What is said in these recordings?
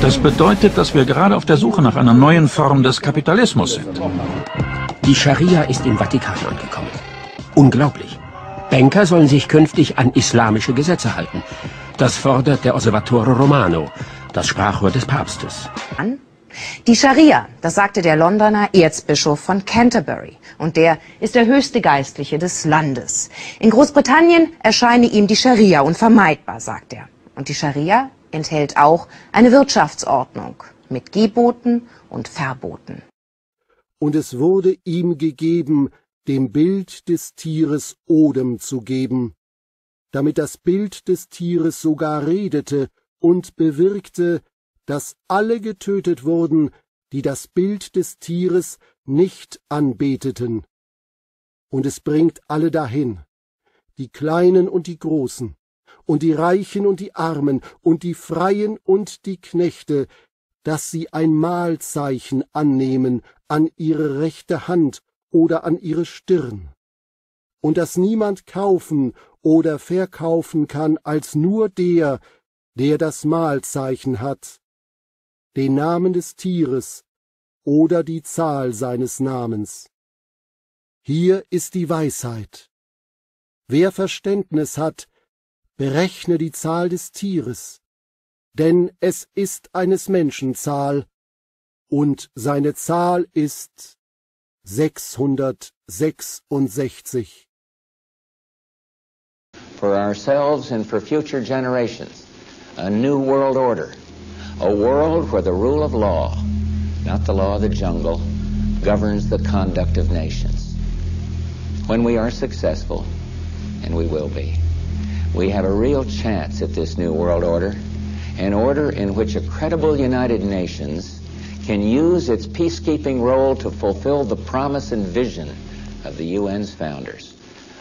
Das bedeutet, dass wir gerade auf der Suche nach einer neuen Form des Kapitalismus sind. Die Scharia ist im Vatikan angekommen. Unglaublich. Banker sollen sich künftig an islamische Gesetze halten. Das fordert der Osservatore Romano, das Sprachrohr des Papstes. Die Scharia, das sagte der Londoner Erzbischof von Canterbury. Und der ist der höchste Geistliche des Landes. In Großbritannien erscheine ihm die Scharia unvermeidbar, sagt er. Und die Scharia enthält auch eine Wirtschaftsordnung mit Geboten und Verboten. Und es wurde ihm gegeben, dem Bild des Tieres Odem zu geben, damit das Bild des Tieres sogar redete und bewirkte, dass alle getötet wurden, die das Bild des Tieres nicht anbeteten. Und es bringt alle dahin, die Kleinen und die Großen, und die Reichen und die Armen, und die Freien und die Knechte, dass sie ein Malzeichen annehmen an ihre rechte Hand oder an ihre Stirn, und dass niemand kaufen oder verkaufen kann als nur der, der das Malzeichen hat, den Namen des Tieres oder die Zahl seines Namens. Hier ist die Weisheit. Wer Verständnis hat, berechne die Zahl des Tieres, denn es ist eines Menschen Zahl, und seine Zahl ist 666. For ourselves and for future generations, a new world order, a world where the rule of law, not the law of the jungle, governs the conduct of nations. When we are successful, and we will be, we have a real chance at this new world order, an order in which a credible United Nations can use its peacekeeping role to fulfill the promise and vision of the UN's founders.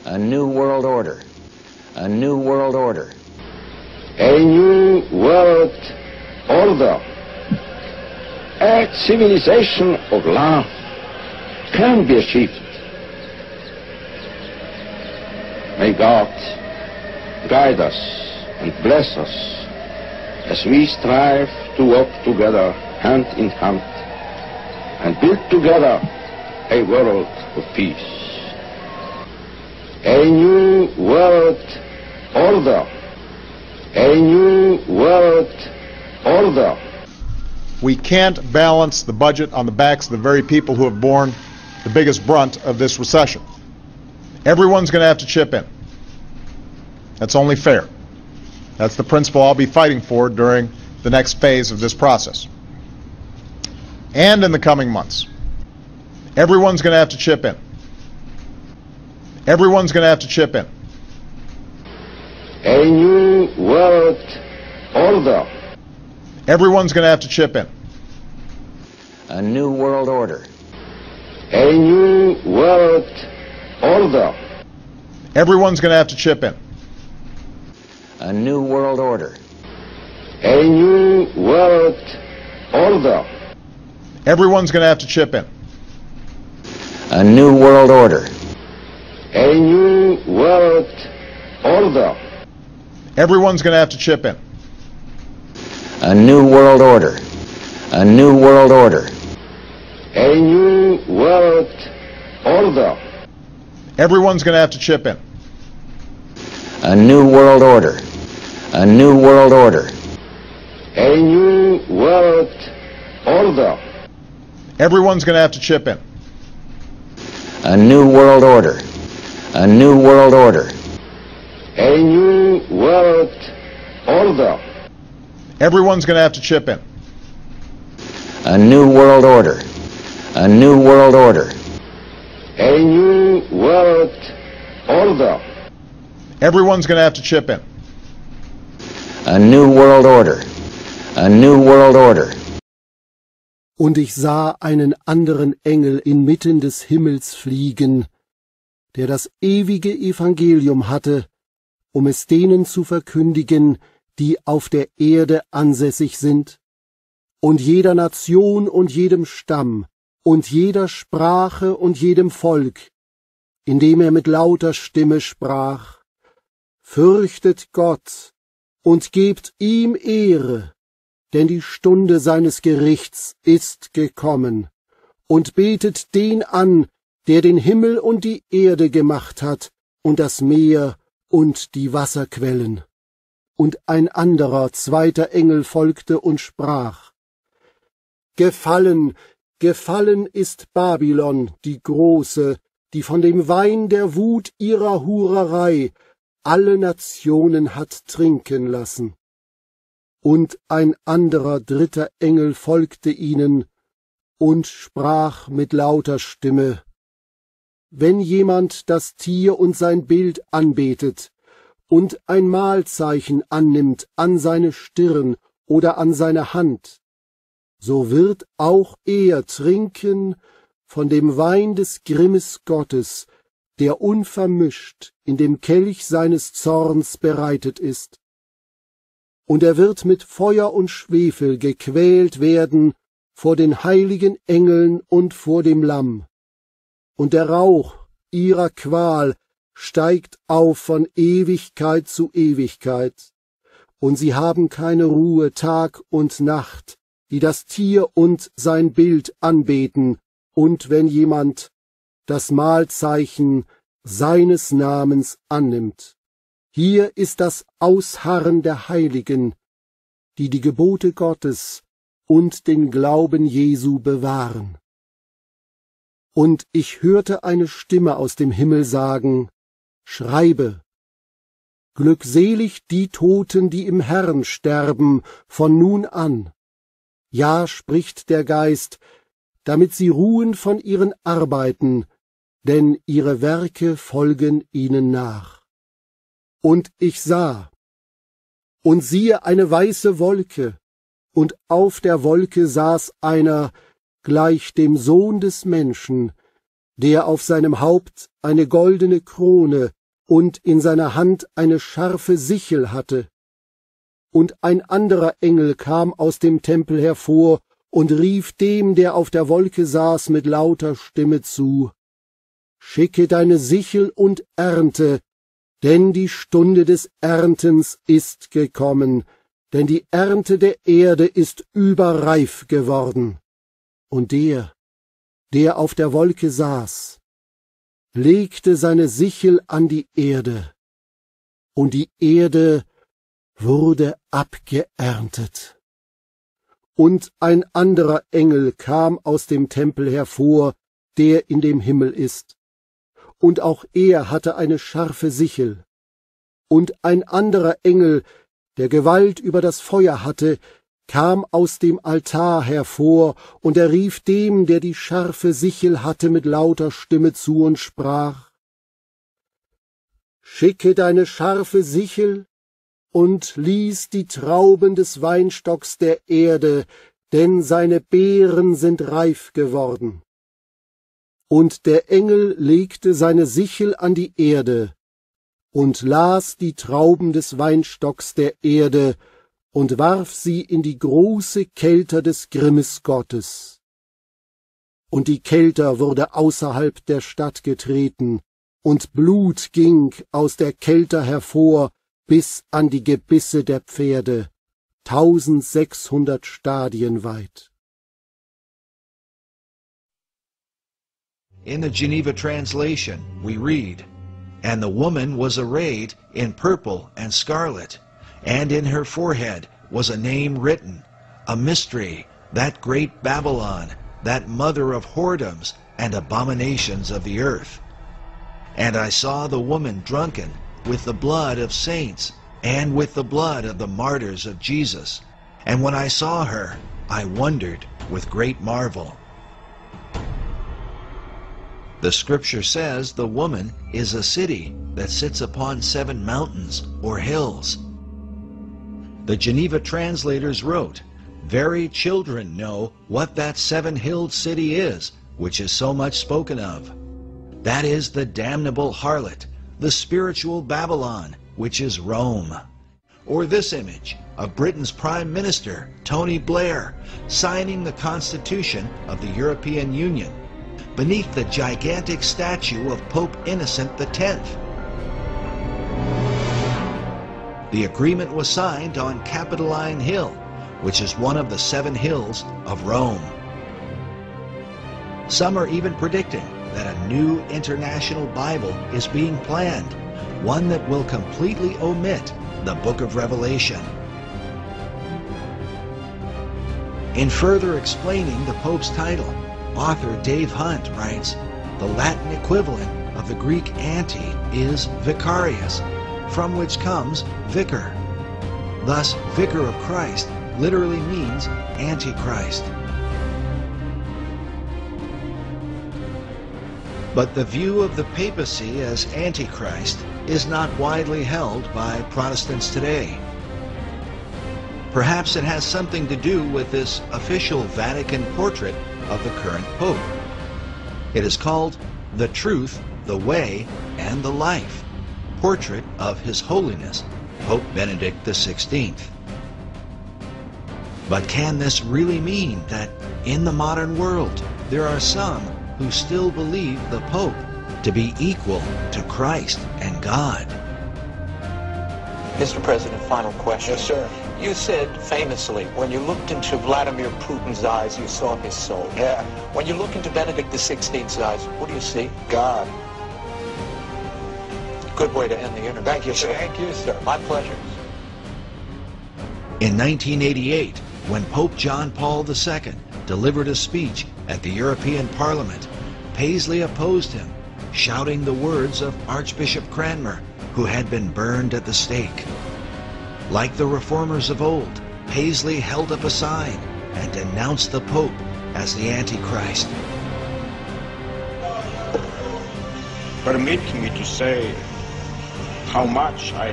A new world order. A new world order. A new world order. A civilization of love can be achieved. May God guide us and bless us as we strive to walk together hand in hand and build together a world of peace. A new world order. A new world order. We can't balance the budget on the backs of the very people who have borne the biggest brunt of this recession. Everyone's going to have to chip in. That's only fair. That's the principle I'll be fighting for during the next phase of this process. And in the coming months. Everyone's going to have to chip in. Everyone's going to have to chip in. A new world order. Everyone's going to have to chip in. A new world order. A new world order. Everyone's going to have to chip in. A new world order. A new world order. Everyone's going to have to chip in. A new world order. A new world order. Everyone's going to have to chip in. A new world order. A new world order. A new world order. Everyone's going to have to chip in. A new world order. A new world order. A new world order. Everyone's going to have to chip in. A new world order. A new world order. A new world order. Everyone's going to have to chip in. A new world order. A new world order. A new world order. Everyone's going to have to chip in. A new world order. A new world order. Und ich sah einen anderen Engel inmitten des Himmels fliegen, der das ewige Evangelium hatte, um es denen zu verkündigen, die auf der Erde ansässig sind, und jeder Nation und jedem Stamm und jeder Sprache und jedem Volk, indem er mit lauter Stimme sprach: Fürchtet Gott und gebt ihm Ehre, denn die Stunde seines Gerichts ist gekommen, und betet den an, der den Himmel und die Erde gemacht hat, und das Meer und die Wasserquellen. Und ein anderer, zweiter Engel folgte und sprach: Gefallen, gefallen ist Babylon, die Große, die von dem Wein der Wut ihrer Hurerei alle Nationen hat trinken lassen. Und ein anderer, dritter Engel folgte ihnen und sprach mit lauter Stimme: Wenn jemand das Tier und sein Bild anbetet und ein Malzeichen annimmt an seine Stirn oder an seine Hand, so wird auch er trinken von dem Wein des Grimmes Gottes, der unvermischt in dem Kelch seines Zorns bereitet ist. Und er wird mit Feuer und Schwefel gequält werden vor den heiligen Engeln und vor dem Lamm. Und der Rauch ihrer Qual steigt auf von Ewigkeit zu Ewigkeit. Und sie haben keine Ruhe Tag und Nacht, die das Tier und sein Bild anbeten, und wenn jemand das Malzeichen seines Namens annimmt. Hier ist das Ausharren der Heiligen, die die Gebote Gottes und den Glauben Jesu bewahren. Und ich hörte eine Stimme aus dem Himmel sagen: Schreibe, glückselig die Toten, die im Herrn sterben, von nun an. Ja, spricht der Geist, damit sie ruhen von ihren Arbeiten, denn ihre Werke folgen ihnen nach. Und ich sah, und siehe eine weiße Wolke, und auf der Wolke saß einer, gleich dem Sohn des Menschen, der auf seinem Haupt eine goldene Krone und in seiner Hand eine scharfe Sichel hatte. Und ein anderer Engel kam aus dem Tempel hervor und rief dem, der auf der Wolke saß, mit lauter Stimme zu: Schicke deine Sichel und ernte, denn die Stunde des Erntens ist gekommen, denn die Ernte der Erde ist überreif geworden. Und der auf der Wolke saß, legte seine Sichel an die Erde, und die Erde wurde abgeerntet. Und ein anderer Engel kam aus dem Tempel hervor, der in dem Himmel ist. Und auch er hatte eine scharfe Sichel. Und ein anderer Engel, der Gewalt über das Feuer hatte, kam aus dem Altar hervor, und er rief dem, der die scharfe Sichel hatte, mit lauter Stimme zu und sprach: Schicke deine scharfe Sichel und lies die Trauben des Weinstocks der Erde, denn seine Beeren sind reif geworden. Und der Engel legte seine Sichel an die Erde und las die Trauben des Weinstocks der Erde und warf sie in die große Kelter des Grimmes Gottes. Und die Kelter wurde außerhalb der Stadt getreten, und Blut ging aus der Kelter hervor bis an die Gebisse der Pferde, 1600 Stadien weit. In the Geneva translation, we read, And the woman was arrayed in purple and scarlet, and in her forehead was a name written, a mystery, that great Babylon, that mother of whoredoms and abominations of the earth. And I saw the woman drunken with the blood of saints, and with the blood of the martyrs of Jesus. And when I saw her, I wondered with great marvel. The scripture says the woman is a city that sits upon 7 mountains or hills. The Geneva translators wrote, Very children know what that 7-hilled city is, which is so much spoken of. That is the damnable harlot, the spiritual Babylon, which is Rome. Or this image of Britain's Prime Minister, Tony Blair, signing the Constitution of the European Union, beneath the gigantic statue of Pope Innocent X. The agreement was signed on Capitoline Hill, which is one of the 7 hills of Rome. Some are even predicting that a new international Bible is being planned, one that will completely omit the book of Revelation. In further explaining the Pope's title, author Dave Hunt writes, the Latin equivalent of the Greek anti is vicarius, from which comes vicar. Thus, Vicar of Christ literally means Antichrist. But the view of the papacy as Antichrist is not widely held by Protestants today. Perhaps it has something to do with this official Vatikan portrait of the current Pope. It is called The Truth, the Way, and the Life, portrait of His Holiness, Pope Benedict XVI. But can this really mean that in the modern world there are some who still believe the Pope to be equal to Christ and God? Mr. President, final question. Yes, sir. You said famously, when you looked into Vladimir Putin's eyes, you saw his soul. Yeah. When you look into Benedict XVI's eyes, what do you see? God. Good way to end the interview. Thank you, sir. Thank you, sir. My pleasure. In 1988, when Pope John Paul II delivered a speech at the European Parliament, Paisley opposed him, shouting the words of Archbishop Cranmer, who had been burned at the stake. Like the reformers of old, Paisley held up a sign and denounced the Pope as the Antichrist. Permit me to say how much I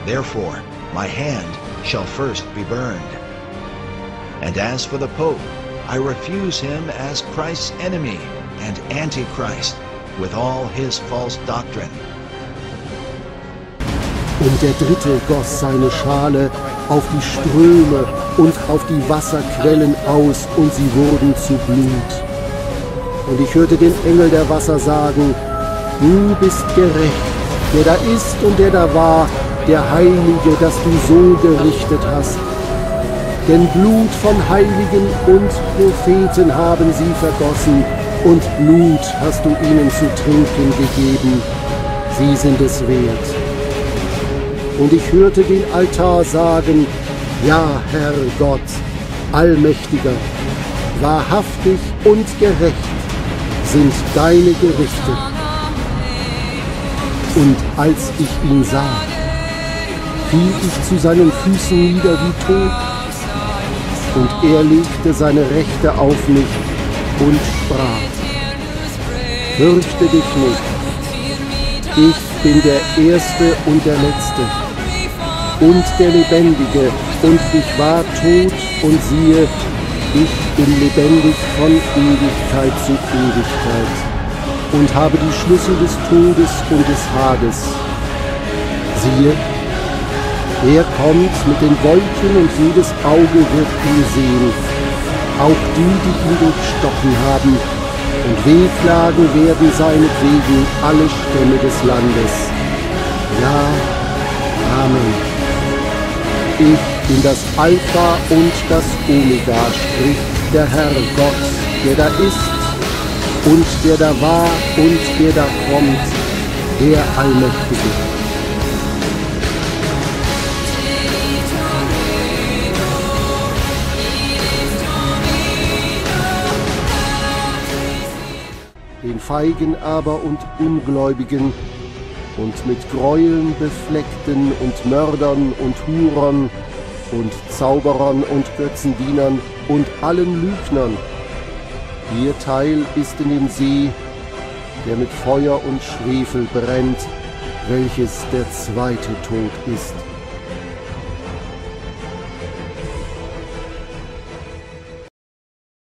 Therefore, my hand shall first be burned. And as for the Pope, I refuse him as Christ's enemy and Antichrist with all his false doctrine. Und der Dritte goss seine Schale auf die Ströme und auf die Wasserquellen aus, und sie wurden zu Blut. Und ich hörte den Engel der Wasser sagen, du bist gerecht, der da ist und der da war, der Heilige, das du so gerichtet hast. Denn Blut von Heiligen und Propheten haben sie vergossen, und Blut hast du ihnen zu trinken gegeben. Sie sind es wert. Und ich hörte den Altar sagen, ja, Herr Gott, Allmächtiger, wahrhaftig und gerecht sind deine Gerichte. Und als ich ihn sah, fiel ich zu seinen Füßen nieder wie tot, und er legte seine Rechte auf mich und sprach, fürchte dich nicht, ich bin der Erste und der Letzte und der Lebendige, und ich war tot, und siehe, ich bin lebendig von Ewigkeit zu Ewigkeit und habe die Schlüssel des Todes und des Hades. Siehe, er kommt mit den Wolken, und jedes Auge wird ihn sehen, auch die ihn durchstochen haben, und wehklagen werden seinetwegen alle Stämme des Landes. Ja, Amen. Ich bin das Alpha und das Omega, spricht der Herr Gott, der da ist und der da war und der da kommt, der Allmächtige. Den Feigen aber und Ungläubigen und mit Gräueln befleckten und Mördern und Hurern und Zauberern und Götzendienern und allen Lügnern, ihr Teil ist in dem See, der mit Feuer und Schwefel brennt, welches der zweite Tod ist.